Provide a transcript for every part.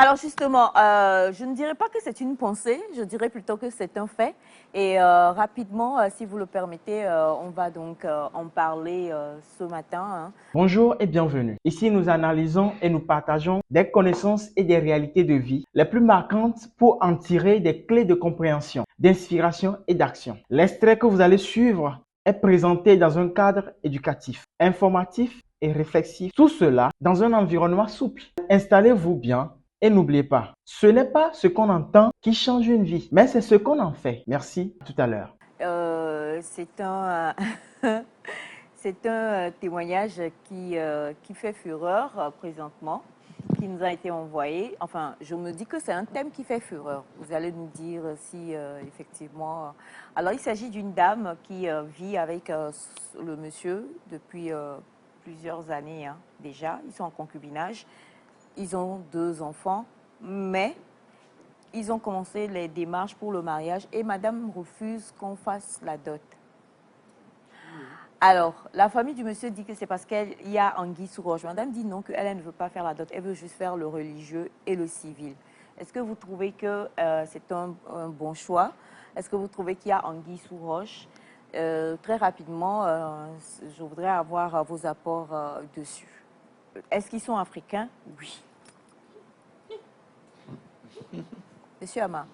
Alors justement, je ne dirais pas que c'est une pensée, je dirais plutôt que c'est un fait. Et rapidement, si vous le permettez, on va donc en parler ce matin, hein. Bonjour et bienvenue. Ici, nous analysons et nous partageons des connaissances et des réalités de vie les plus marquantes pour en tirer des clés de compréhension, d'inspiration et d'action. L'extrait que vous allez suivre est présenté dans un cadre éducatif, informatif et réflexif. Tout cela dans un environnement souple. Installez-vous bien et n'oubliez pas, ce n'est pas ce qu'on entend qui change une vie, mais c'est ce qu'on en fait. Merci, à tout à l'heure. C'est un, c'est un témoignage qui fait fureur présentement, qui nous a été envoyé. Enfin, je me dis que c'est un thème qui fait fureur. Vous allez nous dire si effectivement... Alors, il s'agit d'une dame qui vit avec le monsieur depuis plusieurs années, hein, déjà. Ils sont en concubinage. Ils ont 2 enfants, mais ils ont commencé les démarches pour le mariage et madame refuse qu'on fasse la dot. Alors, la famille du monsieur dit que c'est parce qu'il y a anguille sous roche. Madame dit non, qu'elle elle ne veut pas faire la dot, elle veut juste faire le religieux et le civil. Est-ce que vous trouvez que c'est un bon choix? Est-ce que vous trouvez qu'il y a anguille sous roche? Très rapidement, je voudrais avoir vos apports dessus. Est-ce qu'ils sont africains? Oui. Monsieur Ama.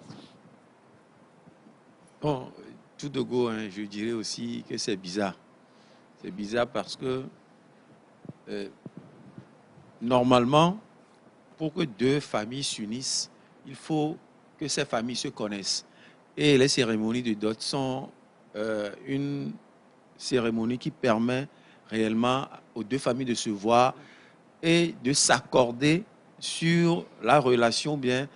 Bon, tout de go, hein, je dirais aussi que c'est bizarre. C'est bizarre parce que normalement, pour que 2 familles s'unissent, il faut que ces familles se connaissent. Et les cérémonies de dot sont une cérémonie qui permet réellement aux 2 familles de se voir et de s'accorder sur la relation, bien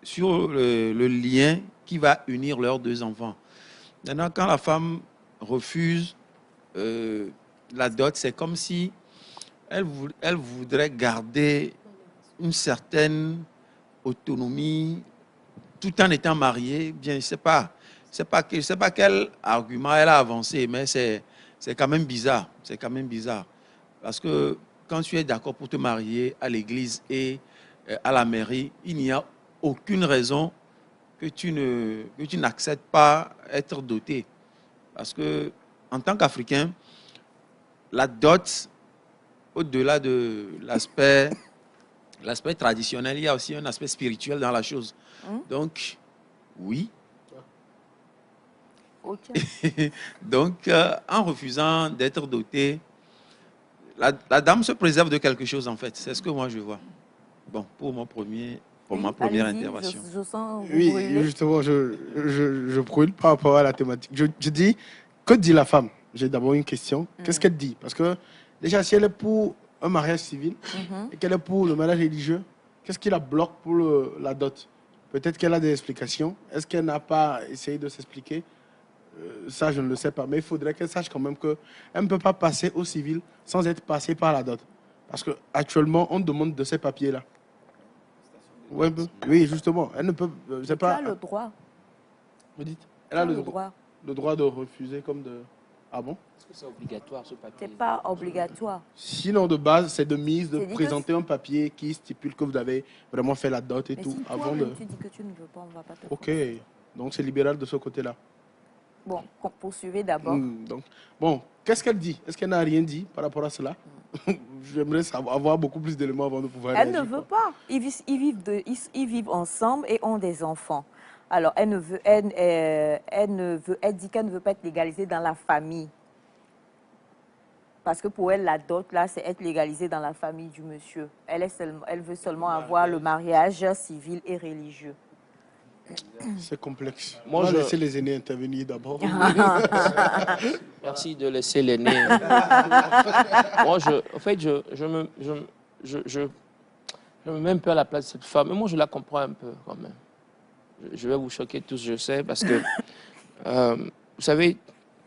sur le lien qui va unir leurs 2 enfants. Maintenant, quand la femme refuse la dot, c'est comme si elle voudrait garder une certaine autonomie tout en étant mariée. Bien, je sais pas quel argument elle a avancé, mais c'est quand même bizarre. C'est quand même bizarre. Parce que quand tu es d'accord pour te marier à l'église et à la mairie, il n'y a aucune raison que tu n'acceptes pas être doté. Parce que en tant qu'Africain, la dot, au-delà de l'aspect traditionnel, il y a aussi un aspect spirituel dans la chose. Donc, oui. Okay. Donc, en refusant d'être doté, la dame se préserve de quelque chose, en fait. C'est ce que moi, je vois. Bon, pour ma première intervention. Je sens vous Oui, brûler. justement, je brûle par rapport à la thématique. Je dis, que dit la femme? J'ai d'abord une question. Qu'est-ce qu'elle dit? Parce que déjà, si elle est pour un mariage civil et qu'elle est pour le mariage religieux, qu'est-ce qui la bloque pour la dot? Peut-être qu'elle a des explications. Est-ce qu'elle n'a pas essayé de s'expliquer? Ça, je ne le sais pas. Mais il faudrait qu'elle sache quand même qu'elle ne peut pas passer au civil sans être passée par la dot. Parce qu'actuellement, on demande de ces papiers-là. Ouais, oui, justement. Elle ne peut. C'est pas. Tu as le droit. Vous dites? Tu Elle a as le le droit. droit de refuser comme de. Ah bon? Est-ce que c'est obligatoire ce papier? C'est pas obligatoire. Sinon, de base, c'est de mise de C'est dit que présenter un papier qui stipule que vous avez vraiment fait la dot et Mais tout si avant de. tu dis que tu ne veux pas, on ne va pas te Ok. forcer. Donc, c'est libéral de ce côté-là. Bon, poursuivez d'abord. Donc, bon, qu'est-ce qu'elle dit? Est-ce qu'elle n'a rien dit par rapport à cela? J'aimerais avoir beaucoup plus d'éléments avant de pouvoir Elle ne réagir, veut quoi. pas. Ils vivent ensemble et ont des enfants. Alors, elle dit qu'elle ne veut pas être légalisée dans la famille. Parce que pour elle, la dot, là, c'est être légalisée dans la famille du monsieur. Elle veut seulement avoir le mariage civil et religieux. C'est complexe. Moi, On va je- laisser les aînés intervenir d'abord. Merci de laisser l'aîné. Moi, en fait, je me mets un peu à la place de cette femme. Mais moi, je la comprends un peu quand même. Je vais vous choquer tous, je sais, parce que, vous savez,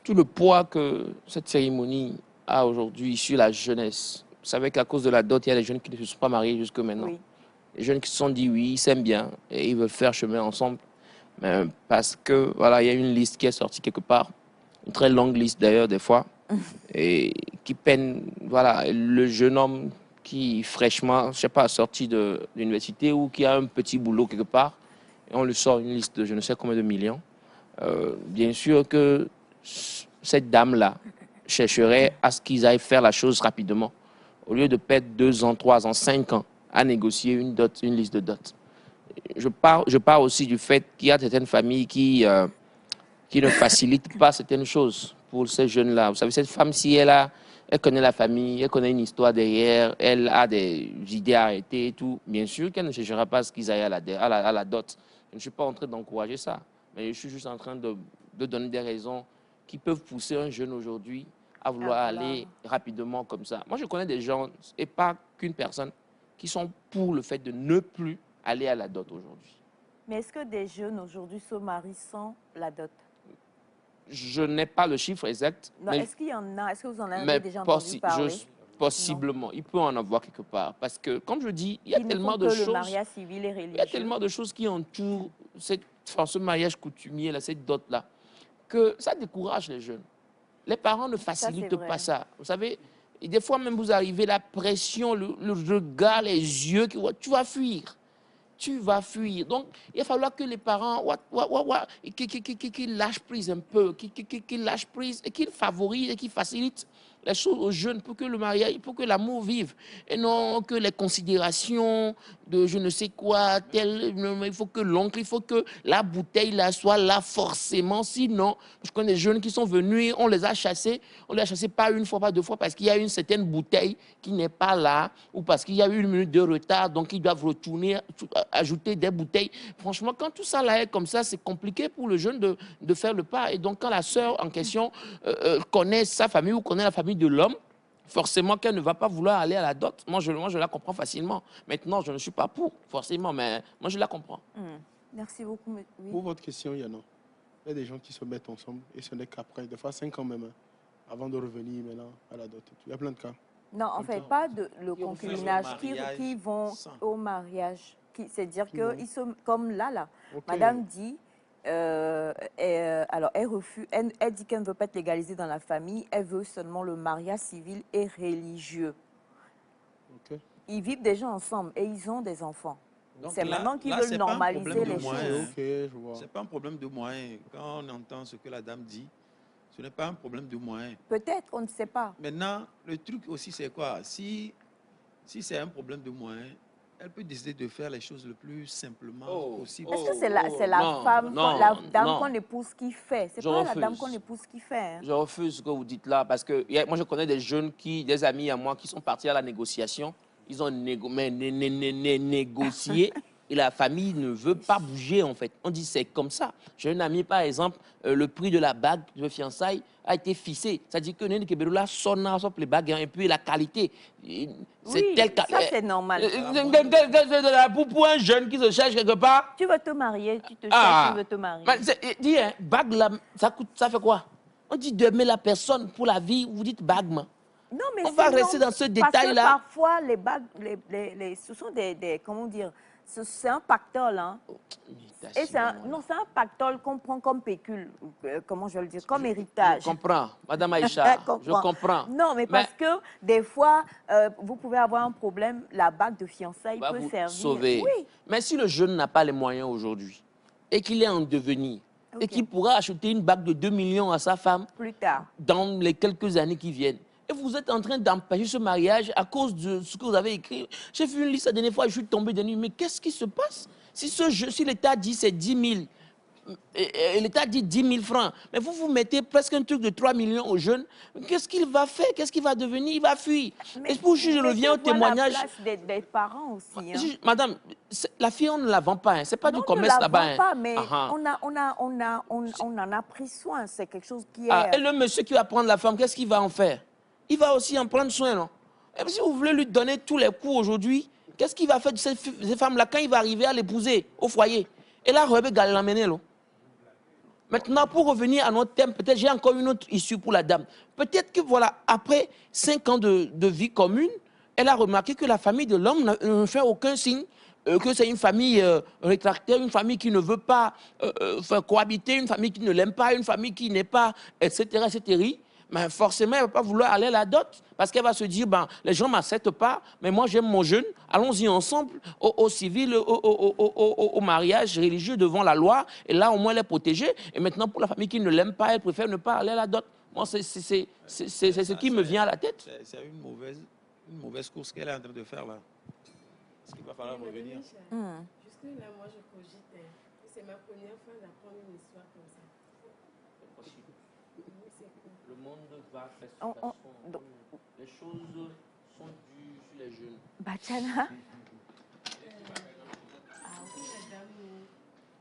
tout le poids que cette cérémonie a aujourd'hui sur la jeunesse. Vous savez qu'à cause de la dot, il y a des jeunes qui ne se sont pas mariés jusque maintenant. Oui. Les jeunes qui se sont dit oui, ils s'aiment bien et ils veulent faire chemin ensemble. Mais parce que, voilà, il y a une liste qui est sortie quelque part, une très longue liste d'ailleurs des fois, et qui peine, voilà, le jeune homme qui fraîchement, je sais pas, sorti de l'université ou qui a un petit boulot quelque part, et on lui sort une liste de je ne sais combien de millions, bien sûr que cette dame-là chercherait à ce qu'ils aillent faire la chose rapidement, au lieu de perdre 2 ans, 3 ans, 5 ans à négocier une dot, une liste de dot. Je pars aussi du fait qu'il y a certaines familles qui ne facilitent pas certaines choses pour ces jeunes-là. Vous savez, cette femme, si elle connaît la famille, elle connaît une histoire derrière, elle a des idées arrêtées et tout, bien sûr qu'elle ne cherchera pas ce qu'ils aillent à la dot. Je ne suis pas en train d'encourager ça, mais je suis juste en train de donner des raisons qui peuvent pousser un jeune aujourd'hui à vouloir aller rapidement comme ça. Moi, je connais des gens, et pas qu'une personne, qui sont pour le fait de ne plus aller à la dot aujourd'hui. Mais est-ce que des jeunes aujourd'hui se marient sans la dot? Je n'ai pas le chiffre exact. Est-ce qu'il y en a? Est-ce que vous en avez déjà entendu parler? Possiblement. Il peut en avoir quelque part. Parce que, comme je dis, il y a tellement de choses. Le mariage civil et religieux. Il y a tellement de choses qui entourent ce mariage coutumier, là, cette dot-là, que ça décourage les jeunes. Les parents ne facilitent pas ça. Vous savez, et des fois même vous arrivez, la pression, le regard, les yeux, tu vas fuir. Tu vas fuir. Donc, il va falloir que les parents qu'ils lâchent prise un peu, qu'ils lâchent prise et qu'ils favorisent et qu'ils facilitent les choses aux jeunes pour que le mariage, pour que l'amour vive. Et non que les considérations de je ne sais quoi, il faut que l'oncle, il faut que la bouteille là soit là forcément. Sinon, je connais des jeunes qui sont venus, on les a chassés pas une fois, pas 2 fois, parce qu'il y a une certaine bouteille qui n'est pas là, ou parce qu'il y a eu 1 minute de retard, donc ils doivent retourner, ajouter des bouteilles. Franchement, quand tout ça là est comme ça, c'est compliqué pour le jeune de faire le pas. Et donc, quand la sœur en question connaît sa famille ou connaît la famille de l'homme, forcément qu'elle ne va pas vouloir aller à la dot. Moi, je la comprends facilement. Maintenant, je ne suis pas pour, forcément, mais moi, je la comprends. Merci beaucoup. Oui. Pour votre question, Yana, il y a des gens qui se mettent ensemble et ce n'est qu'après, des fois 5 ans même, avant de revenir maintenant à la dot. Il y a plein de cas. Non, en fait, pas le concubinage, qui vont au mariage. C'est-à-dire qu'ils sont comme là. Okay. Madame dit... alors, elle dit qu'elle ne veut pas être légalisée dans la famille, elle veut seulement le mariage civil et religieux. Okay. Ils vivent déjà ensemble et ils ont des enfants. C'est maintenant qu'ils veulent normaliser les choses. Okay, c'est pas un problème de moyens. Quand on entend ce que la dame dit, ce n'est pas un problème de moyens. Peut-être, on ne sait pas. Maintenant, le truc aussi, c'est quoi? Si c'est un problème de moyens, elle peut décider de faire les choses le plus simplement possible. Est-ce que c'est la femme, la dame qu'on épouse qui fait? C'est pas la dame qu'on épouse qui fait. Hein? Je refuse ce que vous dites là, parce que moi je connais des jeunes, des amis à moi qui sont partis à la négociation. Ils ont négocié et la famille ne veut pas bouger en fait. On dit c'est comme ça. J'ai un ami par exemple, le prix de la bague de fiançailles a été fixé. C'est-à-dire que Néné Keberoula sonne les bagues et puis la qualité. Oui, ça c'est normal. Pour un jeune qui se cherche quelque part. Tu veux te marier, tu te cherches, tu veux te marier. Dis, bague là, ça fait quoi? On dit d'aimer la personne pour la vie, vous dites bague. Non, mais on va rester dans ce détail-là. Parfois, les bagues, ce sont comment dire, c'est un pactole, hein. Et c'est un pactole qu'on prend comme pécule, comment je vais le dire, comme héritage. Je comprends, Madame Aïcha, je comprends. Non, mais parce que des fois, vous pouvez avoir un problème, la bague de fiançailles peut vous servir. Sauver. Oui. Mais si le jeune n'a pas les moyens aujourd'hui et qu'il est en devenir, et qu'il pourra acheter une bague de 2 millions à sa femme plus tard, dans les quelques années qui viennent, et vous êtes en train d'empêcher ce mariage à cause de ce que vous avez écrit. J'ai vu une liste la dernière fois, je suis tombé de nuit. Mais qu'est-ce qui se passe? Si l'État dit c'est 10 000, et l'État dit 10 000 francs, mais vous mettez presque un truc de 3 millions aux jeunes, qu'est-ce qu'il va faire? Qu'est-ce qu'il va devenir? Il va fuir. Et pour je reviens au témoignage. La place des parents aussi. Hein. Madame, la fille, on ne la vend pas. Hein. Ce n'est pas du commerce là-bas. On ne la vend pas, mais on en a pris soin. C'est quelque chose qui est... et le monsieur qui va prendre la femme, qu'est-ce qu'il va en faire? Il va aussi en prendre soin, non? Et si vous voulez lui donner tous les coups aujourd'hui, qu'est-ce qu'il va faire de ces femmes-là quand il va arriver à l'épouser au foyer? Et là, Rebecca va l'emmener, là. Maintenant, pour revenir à notre thème, peut-être j'ai encore une autre issue pour la dame. Peut-être que, voilà, après 5 ans de vie commune, elle a remarqué que la famille de l'homme ne fait aucun signe, que c'est une famille rétractaire, une famille qui ne veut pas cohabiter, une famille qui ne l'aime pas, une famille qui n'est pas, etc., etc. mais forcément, elle ne va pas vouloir aller à la dot. Parce qu'elle va se dire, ben, les gens ne m'acceptent pas, mais moi, j'aime mon jeune. Allons-y ensemble au civil, au mariage religieux devant la loi. Et là, au moins, elle est protégée. Et maintenant, pour la famille qui ne l'aime pas, elle préfère ne pas aller à la dot. Moi, c'est ce qui me vient à la tête. C'est une mauvaise course qu'elle est en train de faire là. Parce qu'il va falloir revenir. Jusque-là, moi, je cogite. C'est ma première fois d'apprendre une histoire comme ça. Le monde va faire ce les choses sont dues sur les jeunes. Bachana. Oui, la dame nous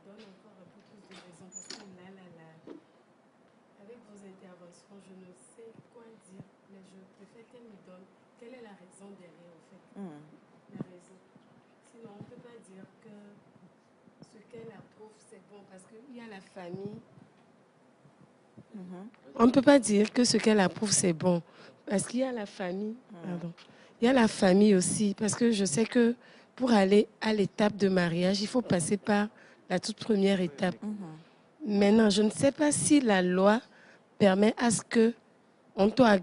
donne encore un peu plus de raison parce que là, avec vos interventions, je ne sais quoi dire, mais je préfère qu'elle me donne quelle est la raison derrière, en fait. La raison. Sinon, on ne peut pas dire que ce qu'elle approuve, c'est bon parce qu'il y a la famille. On ne peut pas dire que ce qu'elle approuve, c'est bon. Parce qu'il y a la famille. Pardon. Il y a la famille aussi. Parce que je sais que pour aller à l'étape de mariage, il faut passer par la toute première étape. Maintenant, je ne sais pas si la loi permet à ce que on doit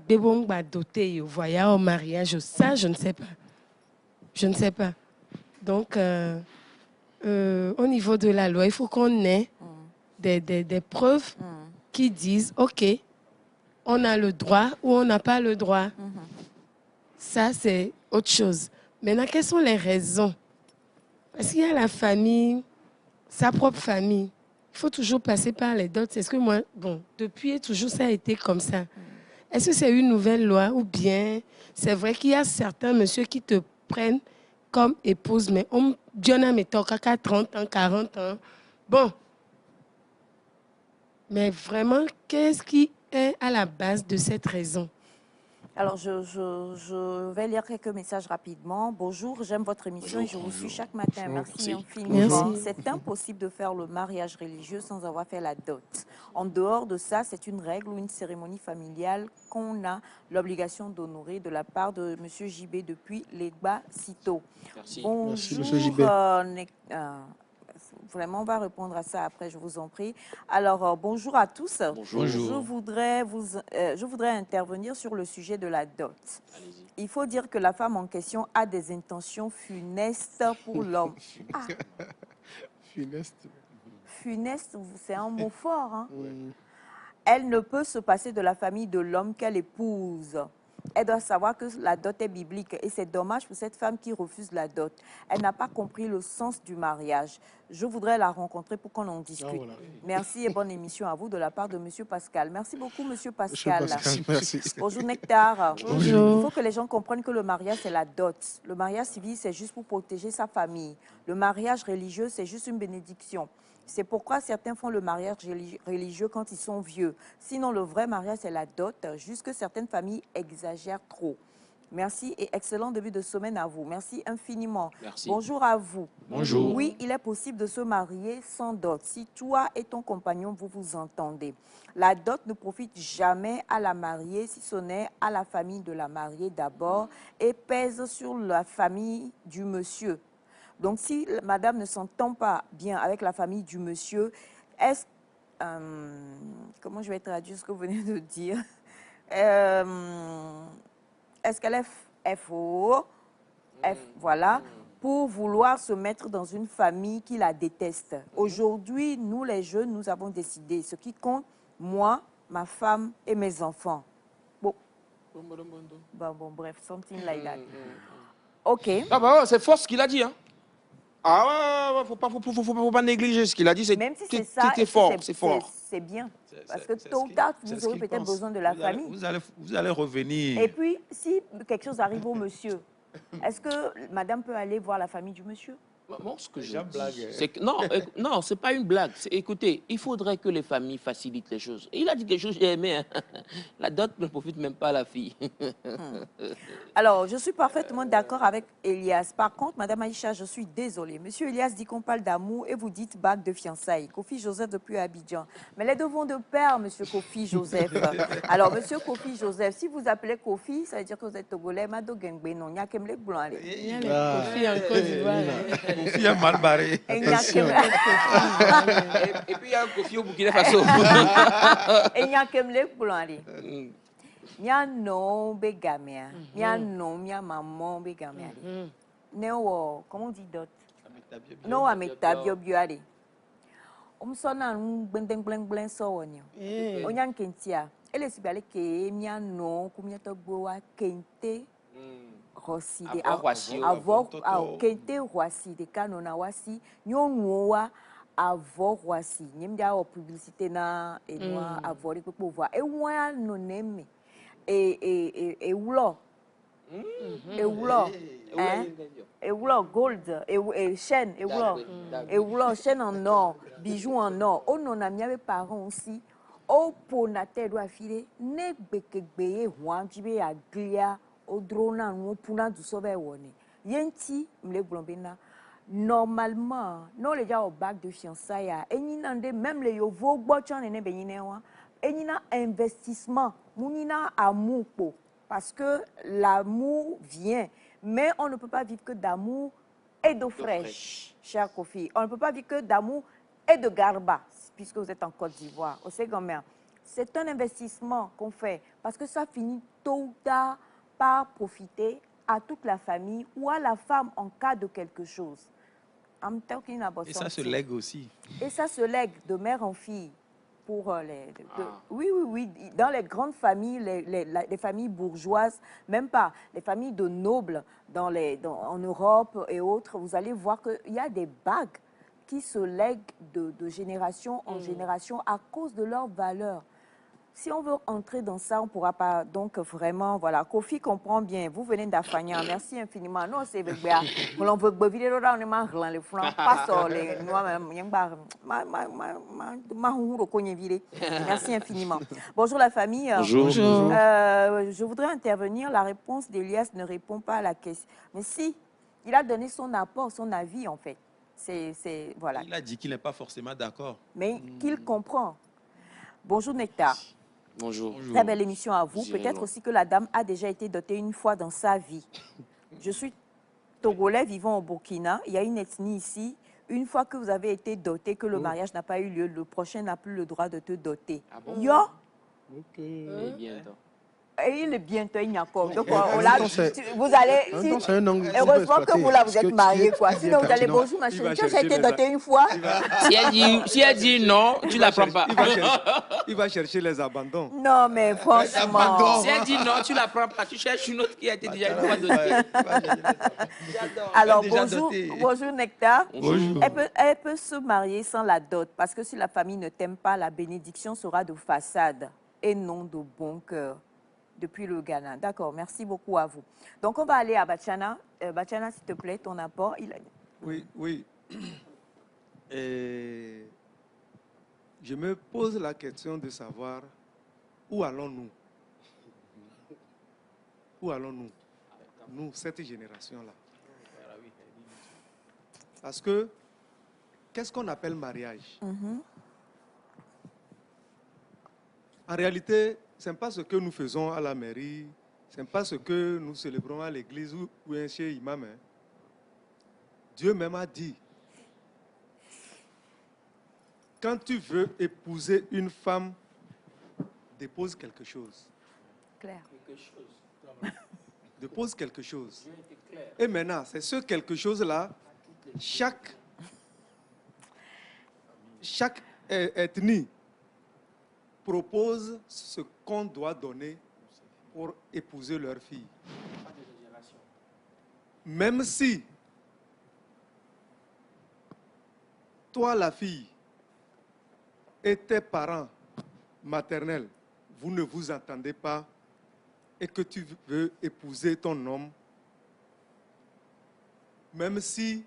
doter au voyage au mariage. Ça, je ne sais pas. Je ne sais pas. Donc, au niveau de la loi, il faut qu'on ait des preuves qui disent, OK, on a le droit ou on n'a pas le droit. Ça, c'est autre chose. Maintenant, quelles sont les raisons? Parce qu'il y a la famille, sa propre famille. Il faut toujours passer par les dots. Est-ce que moi, bon, depuis toujours, ça a été comme ça. Est-ce que c'est une nouvelle loi ou bien c'est vrai qu'il y a certains messieurs qui te prennent comme épouse, mais on Dieu n'a mis 30 ans, 40 ans. Bon. Mais vraiment, qu'est-ce qui est à la base de cette raison? Alors, je vais lire quelques messages rapidement. Bonjour, j'aime votre émission et je vous suis chaque matin. Merci infiniment. Merci. C'est impossible de faire le mariage religieux sans avoir fait la dot. En dehors de ça, c'est une règle ou une cérémonie familiale qu'on a l'obligation d'honorer de la part de M. JB depuis l'Egba Cito. Merci. Bonjour, Merci, M. JB. Vraiment, on va répondre à ça après, je vous en prie. Alors, bonjour à tous. Bonjour. Je voudrais intervenir sur le sujet de la dot. Il faut dire que la femme en question a des intentions funestes pour l'homme. Ah, Funeste. funeste, c'est un mot fort. Hein? Elle ne peut se passer de la famille de l'homme qu'elle épouse. Elle doit savoir que la dot est biblique et c'est dommage pour cette femme qui refuse la dot. Elle n'a pas compris le sens du mariage. Je voudrais la rencontrer pour qu'on en discute. Ah, voilà. Merci et bonne émission à vous de la part de M. Pascal. Merci beaucoup, M. Pascal. Merci. Bonjour Nectar. Bonjour. Il faut que les gens comprennent que le mariage, c'est la dot. Le mariage civil, c'est juste pour protéger sa famille. Le mariage religieux, c'est juste une bénédiction. C'est pourquoi certains font le mariage religieux quand ils sont vieux. Sinon, le vrai mariage, c'est la dot, juste que certaines familles exagèrent trop. Merci et excellent début de semaine à vous. Merci infiniment. Merci. Bonjour à vous. Bonjour. Oui, il est possible de se marier sans dot, si toi et ton compagnon, vous vous entendez. La dot ne profite jamais à la mariée, si ce n'est à la famille de la mariée d'abord, et pèse sur la famille du monsieur. Donc, si madame ne s'entend pas bien avec la famille du monsieur, est-ce... comment je vais traduire ce que vous venez de dire? Est-ce qu'elle est faux? Voilà, pour vouloir se mettre dans une famille qui la déteste. Aujourd'hui, nous les jeunes, nous avons décidé ce qui compte, moi, ma femme et mes enfants. Bon, bref, something like that. OK. Ah bah ouais, c'est fort ce qu'il a dit. Hein. Ah ouais, faut pas négliger ce qu'il a dit. Même si c'est ça, c'est fort, c'est fort. C'est bien. Parce que tôt ou tard, vous aurez peut-être besoin de la famille. Vous allez revenir. Et puis, si quelque chose arrive au monsieur, est-ce que madame peut aller voir la famille du monsieur? Moi, ce que je Déjà dis, blague. c'est que non, c'est pas une blague. Écoutez, il faudrait que les familles facilitent les choses. Et il a dit quelque chose, j'ai aimé. Hein. La dot ne profite même pas à la fille. Alors, je suis parfaitement d'accord avec Elias. Par contre, Madame Aïcha, je suis désolée. Monsieur Elias dit qu'on parle d'amour et vous dites bague de fiançailles. Kofi Joseph depuis Abidjan. Mais les deux vont de pair, Monsieur Kofi Joseph. Alors, Monsieur Kofi Joseph, si vous appelez Kofi, ça veut dire que vous êtes togolais. Mado Gengbe, non, il y a qu'un blé blanc. Il y a les Kofi en Côte d'Ivoire. Kofi est mal barré. Et il y a qu'un Et puis il y a un Kofi au Burkina Faso. et il y a qu'un blé blanc. mia no be gamia, mia no mia maman be gamia. Neo, comment on dit dot? No ameta biobioade. Omsona blen so wonyo. Onyan kentia. Ele sibale ke mia no kumia to boa kente. Rossi de avor kente Rossi de kanona wasi nyonwa avor Rossi. Nyemdia o publicité na e noa avor ko pouvoir. E wa no neme. E wulo. E wulo. Et gold, et chaîne, et chaîne en or, bijoux en or. On en a mis avec parents aussi. Au ponaté doit filer, ne bekebeye wanjibe aglia, au drona, ou puna du sauver one. Yenti, mle blombena. Normalement, non les gens au bac de fiançailles, et ni nande même les yovo bochan et ne beyinewa, et ni na investissement, mounina amour parce que l'amour vient. Mais on ne peut pas vivre que d'amour et d'eau fraîche, cher Kofi. On ne peut pas vivre que d'amour et de garba, puisque vous êtes en Côte d'Ivoire, au Ségomère. C'est un investissement qu'on fait, parce que ça finit tôt ou tard par profiter à toute la famille ou à la femme en cas de quelque chose. Et ça se lègue aussi. Et ça se lègue de mère en fille. Pour oui. Dans les grandes familles, les familles bourgeoises, même pas, les familles de nobles en Europe et autres, vous allez voir qu'il y a des bagues qui se lèguent de génération en génération à cause de leur valeur. Si on veut entrer dans ça, on ne pourra pas. Donc, vraiment, voilà. Kofi comprend bien. Vous venez d'Afania. Merci infiniment. Non, c'est vrai. On veut que vidéo là, on est marrant. Les flancs pas sur les. Merci infiniment. Bonjour la famille. Bonjour. Je voudrais intervenir. La réponse d'Elias ne répond pas à la question. Mais si, il a donné son apport, son avis, en fait. Voilà. Il a dit qu'il n'est pas forcément d'accord. Mais qu'il comprend. Bonjour Nectar. Bonjour. Très belle émission à vous. Peut-être aussi que la dame a déjà été dotée une fois dans sa vie. Je suis Togolais vivant au Burkina. Il y a une ethnie ici. Une fois que vous avez été doté, que le mariage n'a pas eu lieu, le prochain n'a plus le droit de te doter. Ah bon? Yo. Ok. Et il est bientôt ignacore. Donc, vous allez. Heureusement que vous là, vous êtes mariés, quoi. Sinon, vous allez bonjour, ma chérie. Tu as été doté une fois. Si elle dit non, tu ne la prends pas. Il va chercher les abandons. Non, mais franchement. Si elle dit non, tu ne la prends pas. Tu cherches une autre qui a été déjà une fois dotée. Alors, bonjour Nectar. Bonjour. Elle peut se marier sans la dot. Parce que si la famille ne t'aime pas, la bénédiction sera de façade et non de bon cœur. Depuis le Ghana. D'accord, merci beaucoup à vous. Donc, on va aller à Bachana. Bachana, s'il te plaît, ton apport. Oui. Et je me pose la question de savoir où allons-nous? Où allons-nous? Nous, cette génération-là. Parce que, qu'est-ce qu'on appelle mariage? En réalité, ce n'est pas ce que nous faisons à la mairie, ce n'est pas ce que nous célébrons à l'église ou chez imam. Dieu même a dit, quand tu veux épouser une femme, dépose quelque chose. Claire. Dépose quelque chose. Et maintenant, c'est ce quelque chose-là, chaque ethnie propose ce qu'on doit donner pour épouser leur fille. Même si toi, la fille, et tes parents maternels, vous ne vous entendez pas et que tu veux épouser ton homme, même si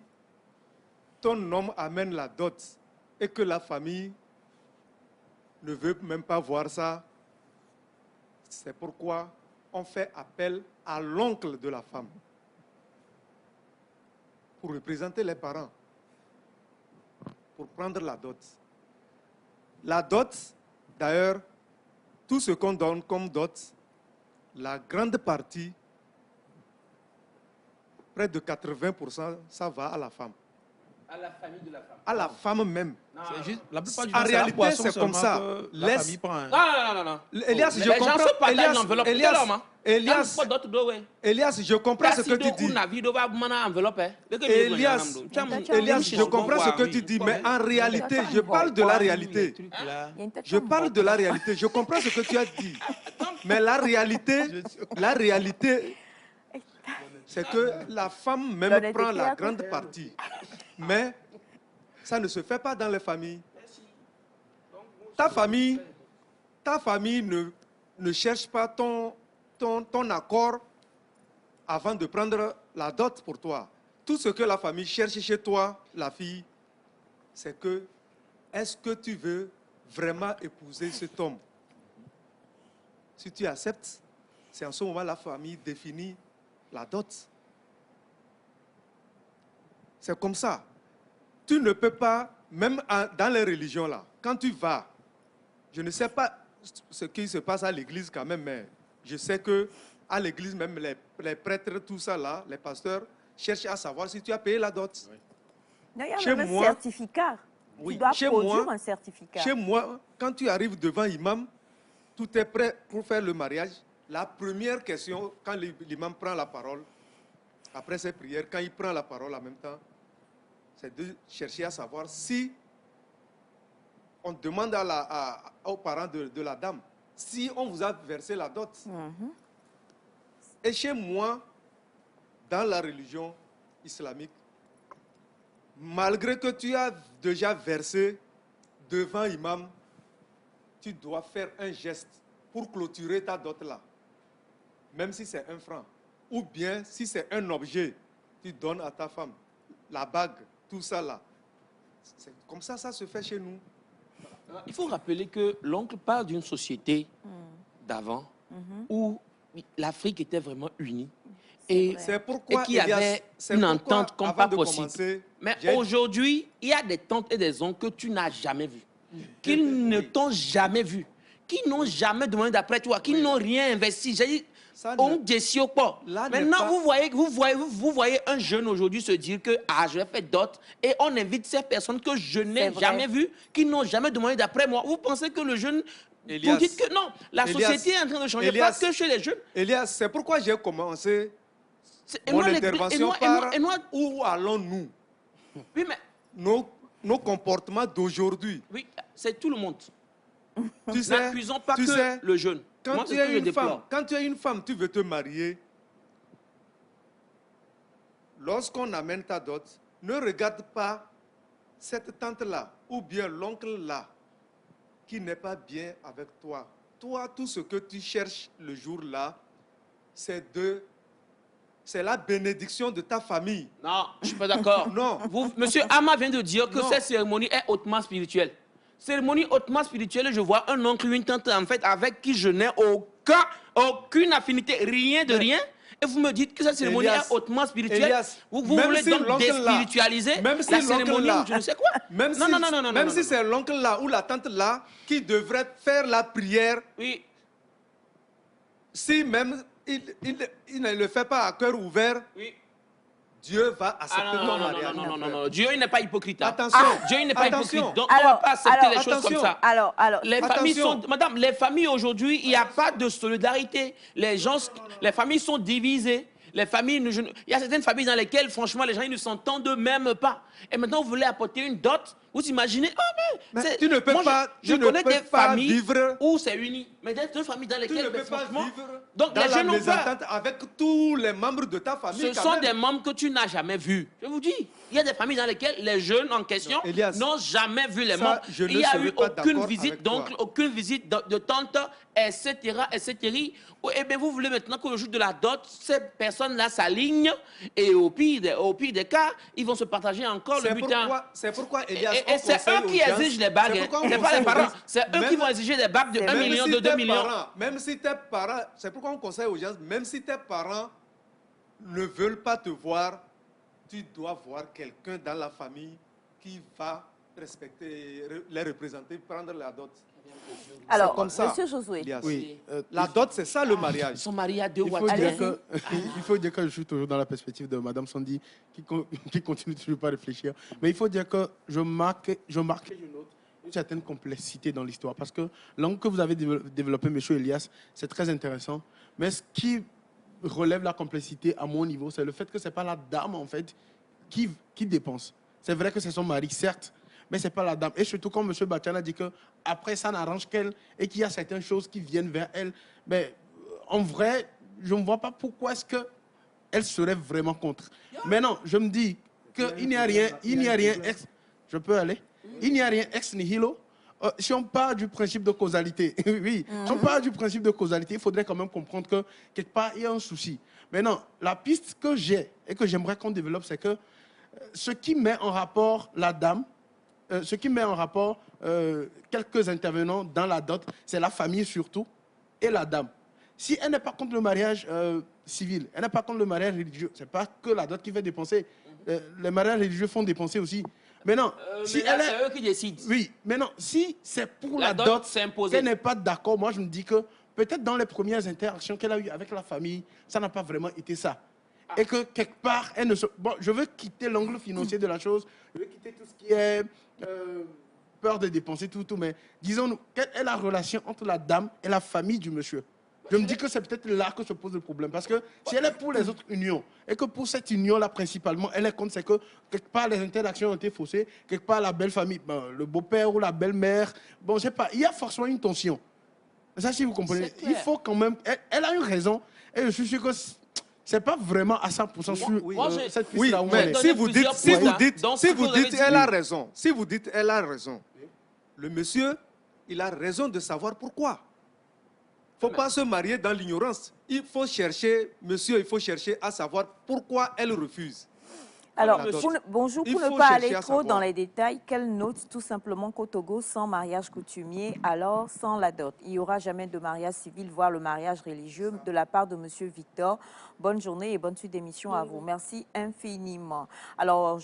ton homme amène la dot et que la famille ne veut même pas voir ça, c'est pourquoi on fait appel à l'oncle de la femme pour représenter les parents, pour prendre la dot. La dot, d'ailleurs, tout ce qu'on donne comme dot, la grande partie, près de 80%, ça va à la femme. À la famille de la femme. À la femme même. C'est juste, la plupart du En temps, c'est la réalité, poisson c'est comme seulement ça. que la Laisse- famille prend. Hein. Non. Elias, je Les gens comprends. se partagent Elias, l'enveloppe. Elias, Quel homme, hein? Elias, Elias, je comprends ce que tu dis. Elias, je comprends ce que tu dis, mais en réalité, je parle de la réalité. Je parle de la réalité. Je comprends ce que tu as dit. Mais la réalité, c'est que la femme même prend la grande partie. Mais ça ne se fait pas dans les familles. Ta famille ne cherche pas ton accord avant de prendre la dot pour toi. Tout ce que la famille cherche chez toi, la fille, c'est que est-ce que tu veux vraiment épouser cet homme? Si tu acceptes, c'est en ce moment la famille définit la dot. C'est comme ça. Tu ne peux pas, même dans les religions là, quand tu vas, je ne sais pas ce qui se passe à l'église quand même, mais je sais que à l'église même, les prêtres, tout ça là, les pasteurs, cherchent à savoir si tu as payé la dot. Non, il y a Chez même moi- un certificat. Oui, Tu dois chez produire moi- un certificat. Chez moi, quand tu arrives devant l'imam, tout est prêt pour faire le mariage. La première question, quand l'imam prend la parole, après ses prières, quand il prend la parole en même temps, c'est de chercher à savoir si on demande aux parents de la dame, si on vous a versé la dot. Mhm. Et chez moi, dans la religion islamique, malgré que tu as déjà versé devant l'imam, tu dois faire un geste pour clôturer ta dot là. Même si c'est 1 franc. Ou bien, si c'est un objet, tu donnes à ta femme. La bague, tout ça là. C'est comme ça se fait chez nous. Il faut rappeler que l'oncle parle d'une société d'avant où l'Afrique était vraiment unie. Et C'est pourquoi, qu'il y Elias, avait c'est une pourquoi, entente comme avant pas de possible. commencer, Mais j'ai- aujourd'hui, il y a des tantes et des oncles que tu n'as jamais vus, qui ne t'ont jamais vu, qui n'ont jamais demandé d'après toi, qui n'ont rien investi. J'ai dit, Ça ne- on décide pas. Là n'est Maintenant, pas- vous voyez un jeune aujourd'hui se dire que je vais faire dot et on invite ces personnes que je n'ai C'est vrai. jamais vues, qui n'ont jamais demandé d'après moi. Vous pensez que le jeune... Elias, vous dites que non, la Elias, société est en train de changer, Elias, pas que chez les jeunes. Elias, c'est pourquoi j'ai commencé Et mon moi, les- intervention et moi- par et moi- où allons-nous? oui, mais Nos comportements d'aujourd'hui. oui, c'est tout le monde. Tu sais, N'accusons pas tu que sais, le jeune. Quand Moi, tu c'est ce es que je une déplore. femme, quand tu es une femme, tu veux te marier. Lorsqu'on amène ta dot, ne regarde pas cette tante-là ou bien l'oncle-là qui n'est pas bien avec toi. Toi, tout ce que tu cherches le jour-là, c'est la bénédiction de ta famille. Non, je ne suis pas d'accord. Non. Monsieur Ama vient de dire que Non. cette cérémonie est hautement spirituelle. Cérémonie hautement spirituelle, je vois un oncle ou une tante en fait avec qui je n'ai aucune affinité, rien de rien. Et vous me dites que cette cérémonie Elias, est hautement spirituelle. Elias, vous même voulez si donc l'oncle-là- déspiritualiser même si la cérémonie l'oncle-là- ou je ne sais quoi. Même si, non, même non, si c'est l'oncle-là ou la tante-là qui devrait faire la prière, Oui, si même il ne le fait pas à cœur ouvert, oui. Dieu va accepter Ah, ton non, mariage. non, mon frère. non. Dieu, il n'est pas hypocrite. hein. Attention. Dieu, il n'est pas Attention. hypocrite. Donc, on ne va pas accepter les choses comme attention. ça. Alors, Les familles Attention. sont, madame, les familles aujourd'hui, il n'y a pas de solidarité. Les familles sont divisées. Les familles, il y a certaines familles dans lesquelles, franchement, les gens ils ne s'entendent même pas. Et maintenant, vous voulez apporter une dot. Vous imaginez, Mais c'est- tu ne peux moi, pas- Je tu ne connais peux des pas familles vivre- où c'est uni. Mais des familles dans Tu lesquelles, ne peux mais pas franchement, vivre donc dans les la jeunes ont peur. mésentente avec tous les membres de ta famille. Ce quand sont même. des membres que tu n'as jamais vus. Je vous dis, il y a des familles dans lesquelles les jeunes en question Non, Elias, n'ont jamais vu les ça, membres. je ne Il n'y a serai eu pas aucune d'accord visite avec d'oncle, toi. aucune visite de tante, etc., etc. Eh bien, vous voulez maintenant qu'au jour de la dot, ces personnes-là s'alignent et au pire des cas, ils vont se partager encore le butin. C'est pourquoi, Elias, Et on c'est conseille eux qui aux gens- exigent les bagues. c'est hein. pourquoi on C'est pas conseille les aux parents. gens- C'est eux même- qui vont exiger des bagues de 1 même million, si de 2 tes millions. parents- même si tes parents, c'est pourquoi on conseille aux gens, même si tes parents ne veulent pas te voir, tu dois voir quelqu'un dans la famille qui va respecter, les représenter, prendre la dot. Alors, comme ça, Monsieur Josué. Elias. Oui. La dot, c'est ça le mariage. Ils sont mariés à deux Il ou à faut, trois. dire que, il faut dire que je suis toujours dans la perspective de Madame Sandy qui continue toujours pas à réfléchir. Mais il faut dire que je marque et je note une certaine complexité dans l'histoire. Parce que l'angle que vous avez développé, Monsieur Elias, c'est très intéressant. Mais ce qui relève la complexité à mon niveau, c'est le fait que ce n'est pas la dame, en fait, qui dépense. C'est vrai que c'est son mari, certes, mais ce n'est pas la dame. Et surtout, comme M. Bachana dit qu'après, ça n'arrange qu'elle et qu'il y a certaines choses qui viennent vers elle. Mais en vrai, je ne vois pas pourquoi est-ce qu'elle serait vraiment contre. Mais non, je me dis qu'il n'y a rien, je peux aller? Il n'y a rien ex nihilo. Si on part du principe de causalité, oui, si on part du principe de causalité, il faudrait quand même comprendre que quelque part, il y a un souci. Maintenant, la piste que j'ai et que j'aimerais qu'on développe, c'est que ce qui met en rapport la dame, ce qui met en rapport quelques intervenants dans la dot, c'est la famille surtout et la dame. Si elle n'est pas contre le mariage civil, elle n'est pas contre le mariage religieux, ce n'est pas que la dot qui fait dépenser. Les mariages religieux font dépenser aussi. Mais non, si mais c'est eux qui décident. Oui, mais non, si c'est pour la dot, dot, c'est imposé. qu'elle n'est pas d'accord, moi je me dis que peut-être dans les premières interactions qu'elle a eues avec la famille, ça n'a pas vraiment été ça. Et que quelque part, elle ne se... Bon, je veux quitter l'angle financier de la chose, je veux quitter tout ce qui est peur de dépenser, tout, mais disons-nous, quelle est la relation entre la dame et la famille du monsieur? Je me dis que c'est peut-être là que se pose le problème. Parce que si elle est pour les autres unions, et que pour cette union-là, principalement, elle est contre, c'est que quelque part, les interactions ont été faussées, quelque part, la belle famille, le beau-père ou la belle-mère, bon, je sais pas, il y a forcément une tension. Ça, si vous comprenez, il faut quand même... Elle a une raison, et je suis sûr que c'est pas vraiment à 100% sur cette piste-là où on mais est. si vous dites, elle a raison, si vous dites, elle a raison, le monsieur, il a raison de savoir pourquoi. Il ne faut pas se marier dans l'ignorance. Il faut chercher, monsieur, il faut chercher à savoir pourquoi elle refuse. Alors, bonjour, pour ne pas aller trop dans les... les détails, qu'elle note tout simplement qu'au Togo, sans mariage coutumier, alors sans la dot. Il n'y aura jamais de mariage civil, voire le mariage religieux de la part de monsieur Victor. Bonne journée et bonne suite d'émission à vous. Merci infiniment. Alors,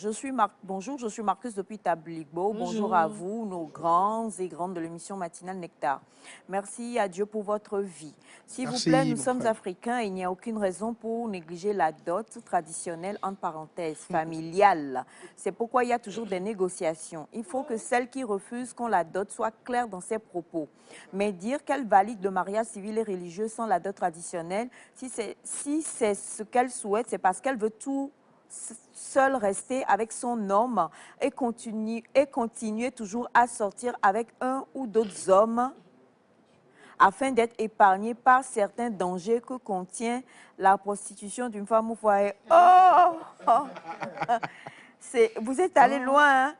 bonjour, je suis Marcus depuis Tabligbo. Bonjour à vous, nos grands et grandes de l'émission matinale Nectar. Merci à Dieu pour votre vie. S'il vous plaît, nous sommes africains et il n'y a aucune raison pour négliger la dot traditionnelle, entre parenthèses, familiale. C'est pourquoi il y a toujours des négociations. Il faut que celle qui refuse qu'on la dot soit claire dans ses propos. Mais dire qu'elle valide le mariage civil et religieux sans la dot traditionnelle, si c'est ce qu'elle souhaite, c'est parce qu'elle veut tout seule rester avec son homme et continuer toujours à sortir avec un ou d'autres hommes afin d'être épargnée par certains dangers que contient la prostitution d'une femme au foyer. Vous êtes allé loin, hein?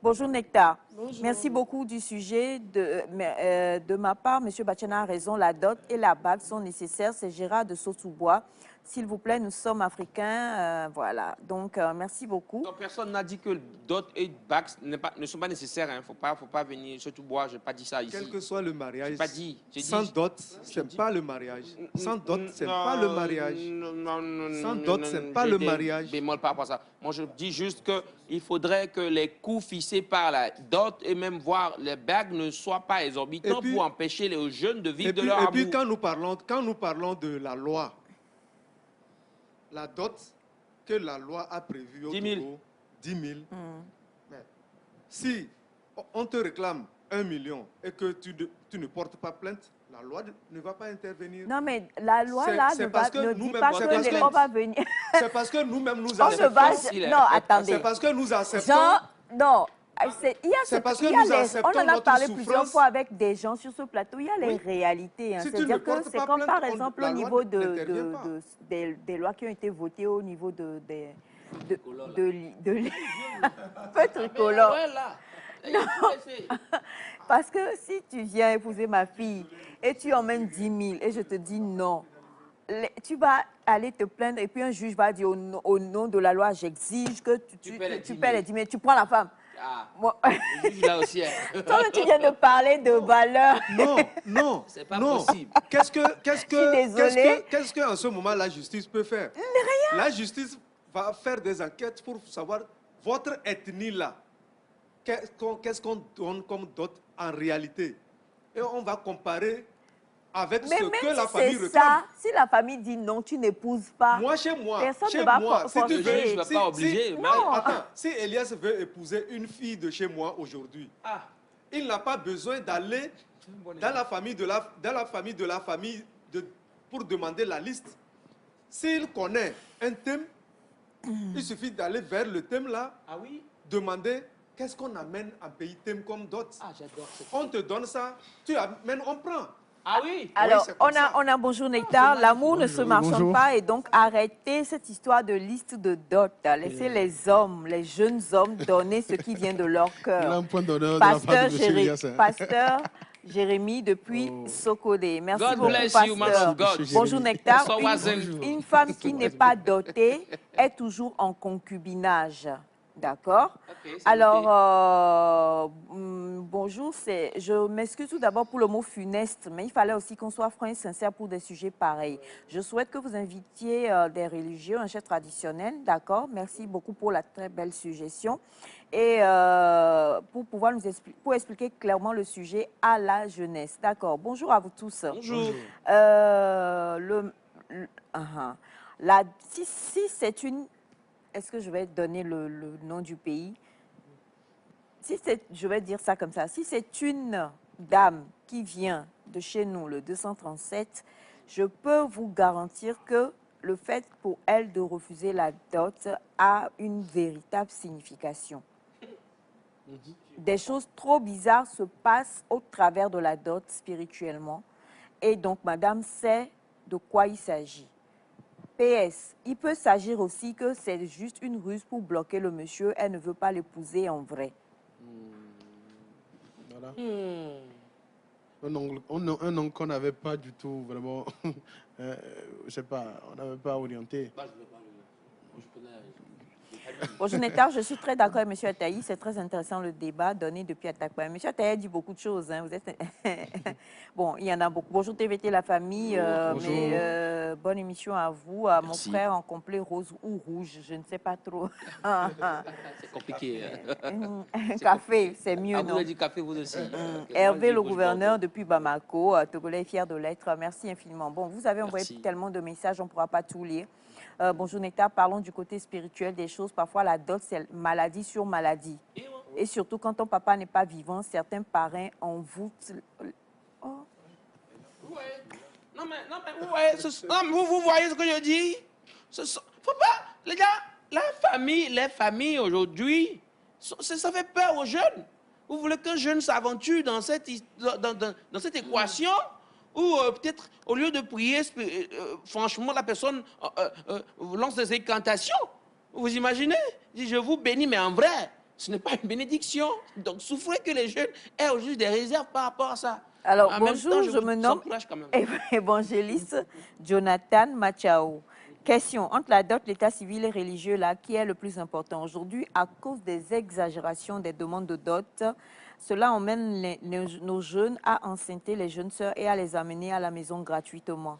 Bonjour Nectar. Bonjour. Merci beaucoup du sujet. De ma part, M. Bachana a raison, la dot et la bague sont nécessaires. C'est Gérard de Saut-sous-Bois. S'il vous plaît, nous sommes africains. Voilà. Donc, merci beaucoup. Donc, personne n'a dit que dot et bague ne sont pas nécessaires. Il ne faut pas venir surtout boire. Je n'ai pas dit ça ici. Quel que soit le mariage, pas dit. Sans dot, ce n'est pas le mariage. Sans dot, ce n'est pas le mariage. Sans dot, ce n'est pas le mariage. Bémol par rapport à ça. Moi, je dis juste qu'il faudrait que les coûts fixés par la dot et même voir les bagues ne soient pas exorbitants pour empêcher les jeunes de vivre de leur amour. Et puis, quand nous parlons de la loi, la dot que la loi a prévue au 10 000. Togo, 10 000. Mais si on te réclame 1 million et que tu ne portes pas plainte, la loi ne va pas intervenir. Non, mais la loi, là, ne dit pas que on va venir. C'est parce que nous-mêmes, nous acceptons. Non, attendez. C'est parce que nous acceptons. Non. On en a parlé plusieurs fois avec des gens sur ce plateau. Il y a les réalités. Hein. C'est-à-dire que c'est comme par exemple au niveau des lois qui ont été votées au niveau de peu tricolore. Non. Parce que si tu viens épouser ma fille et tu emmènes 10 000 et je te dis non, tu vas aller te plaindre et puis un juge va dire au nom de la loi, j'exige que tu paies les 10 000. Tu prends la femme. Moi. Là aussi, hein. Toi, tu viens de parler de valeur. Non, c'est pas possible. Qu'est-ce qu'en ce moment la justice peut faire? Rien. La justice va faire des enquêtes pour savoir votre ethnie là. qu'est-ce qu'on donne comme dot en réalité. Et on va comparer avec Mais ce même que si la famille c'est réclame. ça, si la famille dit non, tu n'épouses pas, Moi, chez moi, personne chez ne va moi, si tu forcer. veux, Je ne vais pas obliger. mais- Non. Attends, si Elias veut épouser une fille de chez moi aujourd'hui, Ah, il n'a pas besoin d'aller dans la famille de la famille pour demander la liste. S'il connaît un thème, il suffit d'aller vers le thème là, ah oui? demander qu'est-ce qu'on amène en pays thème comme dot. Ah, j'adore cette On te donne ça, tu amènes, on prend. Ah oui? Alors, c'est comme ça. on a bonjour Nectar. L'amour ne se marchande bonjour. pas et donc arrêtez cette histoire de liste de dot. Laissez les hommes, les jeunes hommes donner ce qui vient de leur Il a cœur. un point d'honneur de la part de M. Elias. hein. Pasteur Jérémy depuis Sokodé. Merci God beaucoup, bless you, man pasteur. of God. Bonjour Nectar. So wasn't- Une femme qui n'est pas dotée est toujours en concubinage. D'accord. Ok, c'est Alors, noté. bonjour, je m'excuse tout d'abord pour le mot funeste, mais il fallait aussi qu'on soit franc et sincère pour des sujets pareils. Je souhaite que vous invitiez des religieux, un chef traditionnel, d'accord. Merci beaucoup pour la très belle suggestion. Et pour pouvoir pour expliquer clairement le sujet à la jeunesse. D'accord. Bonjour à vous tous. Bonjour. Si c'est une... Est-ce que je vais donner le nom du pays? Je vais dire ça comme ça. Si c'est une dame qui vient de chez nous, le 237, je peux vous garantir que le fait pour elle de refuser la dot a une véritable signification. Des choses trop bizarres se passent au travers de la dot spirituellement. Et donc, madame sait de quoi il s'agit. PS, il peut s'agir aussi que c'est juste une ruse pour bloquer le monsieur. Elle ne veut pas l'épouser en vrai. Voilà. Hmm. Un oncle qu'on n'avait pas du tout vraiment, je sais pas, on n'avait pas orienté. Bah, je vais pas le- je connais. Bonjour Nétar, je suis très d'accord avec M. Ataï. C'est très intéressant le débat donné depuis Attaquant. M. Ataï dit beaucoup de choses. Hein. Vous êtes... bon, il y en a beaucoup. Bonjour TVT, la famille. Bonjour. Bonne émission à vous. À mon Merci. frère en complet rose ou rouge. Je ne sais pas trop. C'est compliqué. Café, c'est mieux, Ah, vous non? avez dit café, vous aussi. Hervé, le gouverneur depuis Bamako, Togolais est fier de l'être. Merci infiniment. Bon, vous avez envoyé Merci. tellement de messages, on ne pourra pas tout lire. Bonjour Nectar, parlons du côté spirituel des choses. Parfois, la dot, c'est maladie sur maladie. Et surtout, quand ton papa n'est pas vivant, certains parrains envoûtent... Oh. Ouais. Non, mais ouais, vous voyez ce que je dis? Faut pas, les gars, les familles aujourd'hui, ça fait peur aux jeunes. Vous voulez qu'un jeune s'aventure dans cette équation où peut-être, au lieu de prier, franchement, la personne lance des incantations. Vous imaginez? Il dit, je vous bénis, mais en vrai, ce n'est pas une bénédiction. Donc, souffrez que les jeunes aient aujourd'hui des réserves par rapport à ça. Alors, En même bonjour, temps, je vous me nomme encourage quand même. évangéliste Jonathan Machao. Question, entre la dot, l'état civil et religieux, là, qui est le plus important? Aujourd'hui, à cause des exagérations des demandes de dot, cela emmène nos jeunes à enceinter les jeunes sœurs et à les amener à la maison gratuitement.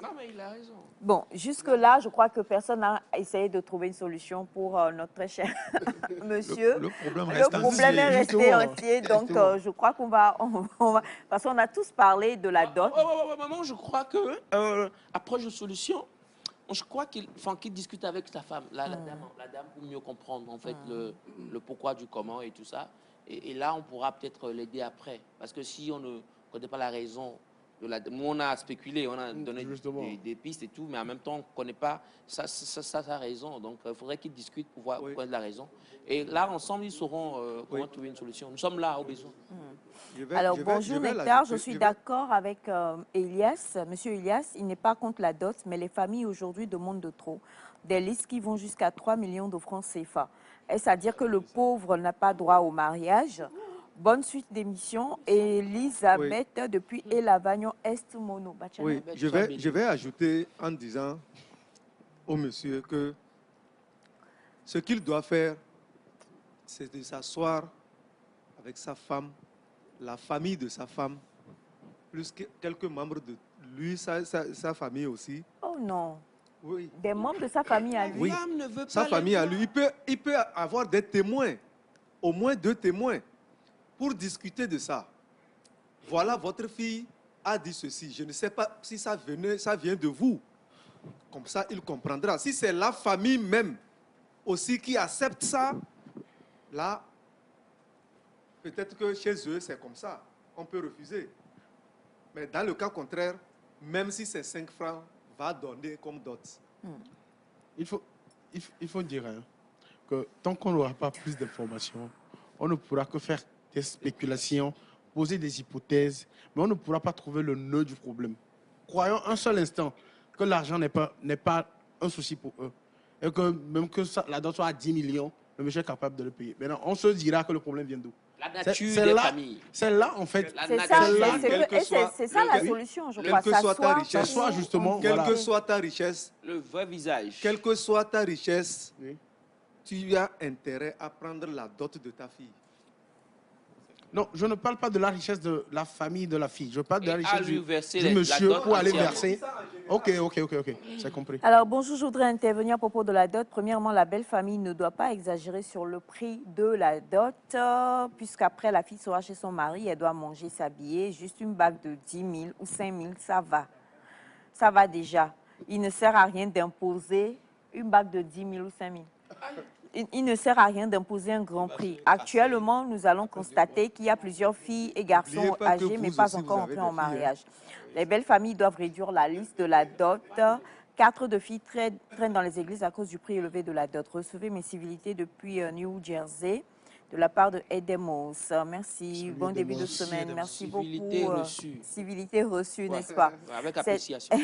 Non, mais il a raison. Bon, jusque-là, je crois que personne n'a essayé de trouver une solution pour notre très cher monsieur. Le problème Le reste problème est resté Justement. entier, donc Justement. je crois qu'on va, parce qu'on a tous parlé de la dot. Maman, je crois que, approche de solution, je crois qu'il discute avec sa femme, la dame, pour mieux comprendre en fait le pourquoi du comment et tout ça. Et là, on pourra peut-être l'aider après. Parce que si on ne connaît pas la raison, nous on a spéculé, on a donné Justement. des pistes et tout, mais en même temps, on ne connaît pas sa raison. Donc, il faudrait qu'ils discutent pour voir connaître la raison. Et là, ensemble, ils sauront comment trouver une solution. Nous sommes là, au besoin. Alors, bonjour Nectar, je suis d'accord avec Elias. Monsieur Elias, il n'est pas contre la dot, mais les familles aujourd'hui demandent de trop. Des listes qui vont jusqu'à 3 millions de francs CFA. Est-ce à dire que le pauvre n'a pas droit au mariage? Bonne suite d'émission. Elisabeth depuis Elavagnon Est Mono. Oui, je vais ajouter en disant au monsieur que ce qu'il doit faire, c'est de s'asseoir avec sa femme, la famille de sa femme, plus que quelques membres de lui, sa famille aussi, Oh non. Oui. des membres de sa famille à lui. Oui. L'homme ne veut Sa pas famille les à voir. lui, il peut avoir des témoins, au moins 2 témoins, pour discuter de ça. Voilà, votre fille a dit ceci. Je ne sais pas si ça vient de vous. Comme ça, il comprendra. Si c'est la famille même aussi qui accepte ça, là, peut-être que chez eux, c'est comme ça. On peut refuser. Mais dans le cas contraire, même si c'est 5 francs, va donner comme dot. Il faut dire hein, que tant qu'on n'aura pas plus d'informations, on ne pourra que faire des spéculations, poser des hypothèses, mais on ne pourra pas trouver le nœud du problème. Croyons un seul instant que l'argent n'est pas un souci pour eux. Et que même que la dot soit à 10 millions, le monsieur est capable de le payer. Maintenant, on se dira que le problème vient d'où? La nature C'est des là- familles. C'est là, en fait, La C'est nature ça, des là, familles. c'est ça la oui, solution, je quelle crois. que soit ta S'asseoir richesse, s'asseoir pour justement, en Quelle voilà. que soit ta richesse, Le vrai visage. quelle que soit ta richesse, Oui. tu as intérêt à prendre la dot de ta fille. Non, je ne parle pas de la richesse de la famille de la fille. Je parle de la Et à richesse lui verser du la monsieur dot pour aller entière. verser. Ok, c'est compris. Alors, bonjour, je voudrais intervenir à propos de la dot. Premièrement, la belle famille ne doit pas exagérer sur le prix de la dot, puisqu'après, la fille sera chez son mari, elle doit manger, s'habiller. Juste une bague de 10 000 ou 5 000, ça va. Ça va déjà. Il ne sert à rien d'imposer une bague de 10 000 ou 5 000. Il ne sert à rien d'imposer un grand prix. Actuellement, nous allons constater qu'il y a plusieurs filles et garçons N'oubliez pas que âgés, mais vous pas aussi, vous encore avez entrés des en filles, hein. mariage. Les belles familles doivent réduire la liste de la dot. 4 de filles traînent dans les églises à cause du prix élevé de la dot. Recevez mes civilités depuis New Jersey de la part de Edemos. Merci. Bon début de semaine. Merci beaucoup. Civilité reçue. Civilité reçue, n'est-ce pas? Avec C'est- appréciation.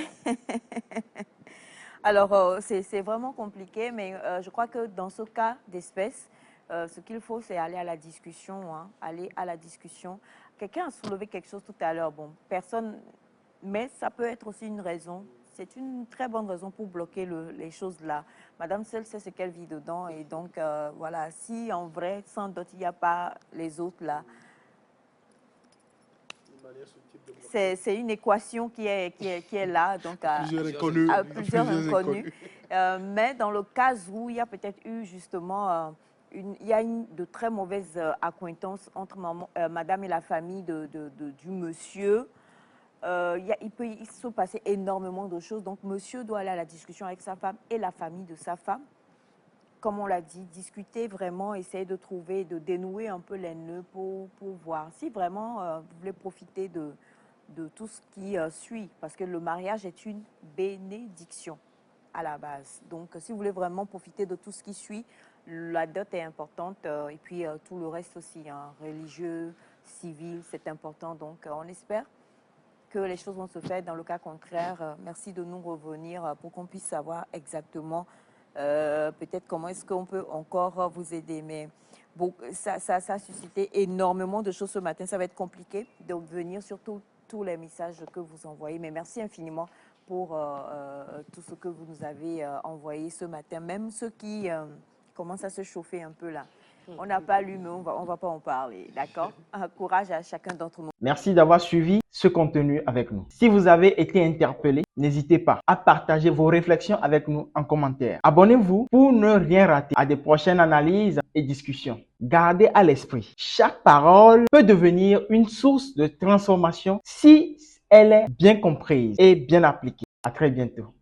Alors, c'est vraiment compliqué, mais je crois que dans ce cas d'espèce, ce qu'il faut, c'est aller à la discussion. Hein, aller à la discussion. Quelqu'un a soulevé quelque chose tout à l'heure. Bon, personne, mais ça peut être aussi une raison. C'est une très bonne raison pour bloquer les choses là. Madame seule sait ce qu'elle vit dedans. Et donc, voilà, si en vrai, sans dot, il n'y a pas les autres là, c'est une équation qui est là. Donc, Plusieurs inconnus. plusieurs inconnus. Mais dans le cas où il y a peut-être eu justement il y a de très mauvaises accointances entre madame et la famille du monsieur, il peut se passer énormément de choses. Donc, monsieur doit aller à la discussion avec sa femme et la famille de sa femme. Comme on l'a dit, discuter vraiment, essayer de trouver, de dénouer un peu les nœuds pour voir si vraiment vous voulez profiter de tout ce qui suit. Parce que le mariage est une bénédiction à la base. Donc, si vous voulez vraiment profiter de tout ce qui suit, la dot est importante. Et puis, tout le reste aussi, hein, religieux, civil, c'est important. Donc, on espère que les choses vont se faire. Dans le cas contraire, merci de nous revenir pour qu'on puisse savoir exactement peut-être comment est-ce qu'on peut encore vous aider. Mais bon, ça a suscité énormément de choses ce matin. Ça va être compliqué de venir sur tous les messages que vous envoyez. Mais merci infiniment pour tout ce que vous nous avez envoyé ce matin. Même ceux qui commencent à se chauffer un peu là. On n'a pas lu, mais on va pas en parler, d'accord? Courage à chacun d'entre nous. Merci d'avoir suivi ce contenu avec nous. Si vous avez été interpellé, n'hésitez pas à partager vos réflexions avec nous en commentaire. Abonnez-vous pour ne rien rater à des prochaines analyses et discussions. Gardez à l'esprit, chaque parole peut devenir une source de transformation si elle est bien comprise et bien appliquée. À très bientôt.